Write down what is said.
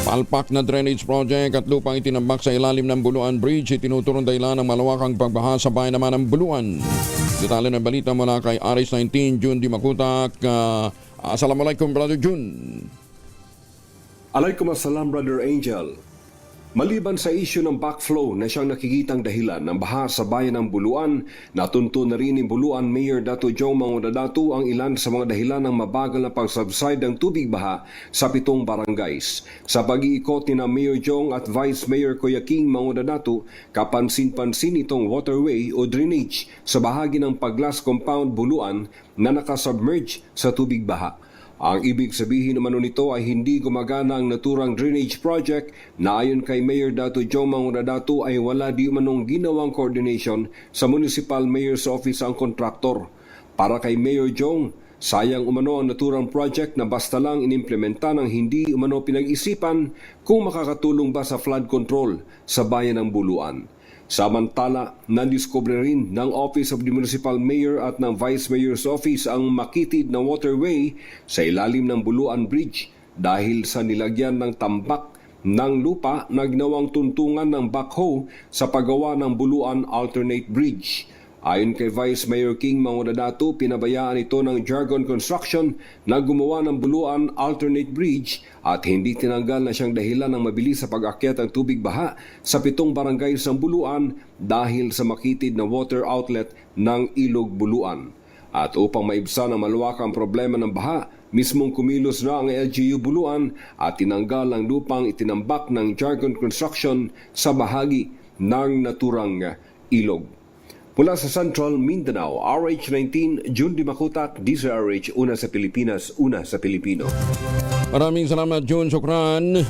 Palpak na drainage project at lupang itinambak sa ilalim ng Buluan Bridge itinuturong dahilan ng malawakang pagbaha sa bayan naman ng Buluan. Detalye ng balita mula kay RH19 June Dimakutak. Assalamualaikum Brother June. Alaikum assalam Brother Angel. Maliban sa isyu ng backflow na siyang nakikitang dahilan ng baha sa bayan ng Buluan, natunto na rin ni Buluan Mayor Dato Jong Mangudadatu ang ilan sa mga dahilan ng mabagal na pag-subside ng tubig baha sa 7 barangays. Sa pag-iikot ni na Mayor Jong at Vice Mayor Kuya King Mangudadatu, kapansin-pansin itong waterway o drainage sa bahagi ng Paglas Compound Buluan na nakasubmerge sa tubig baha. Ang ibig sabihin naman nito ay hindi gumagana ang naturang drainage project na ayon kay Mayor Dato Jong Mangudadatu ay wala di umanong ginawang coordination sa Municipal Mayor's Office ang kontraktor. Para kay Mayor Jong, sayang umano ang naturang project na basta lang inimplementa ng hindi umano pinag-isipan kung makakatulong ba sa flood control sa bayan ng Buluan. Samantala, nadiskubre rin ng Office of the Municipal Mayor at ng Vice Mayor's Office ang makitid na waterway sa ilalim ng Buluan Bridge dahil sa nilagyan ng tambak ng lupa na ginawang tuntungan ng backhoe sa paggawa ng Buluan Alternate Bridge. Ayon kay Vice Mayor King Mangudadatu, pinabayaan ito ng Jargon Construction na gumawa ng Buluan Alternate Bridge at hindi tinanggal na siyang dahilan ng mabilis sa pag-akyat ng tubig baha sa 7 barangay ng Buluan dahil sa makitid na water outlet ng Ilog Buluan. At upang maibsan ang malawakang problema ng baha, mismong kumilos na ang LGU Buluan at tinanggal ang lupang itinambak ng Jargon Construction sa bahagi ng naturang ilog. Mula sa Central Mindanao, RH19, June Dimakutak, DZRH, una sa Pilipinas, una sa Pilipino. Maraming salamat June, Sukran.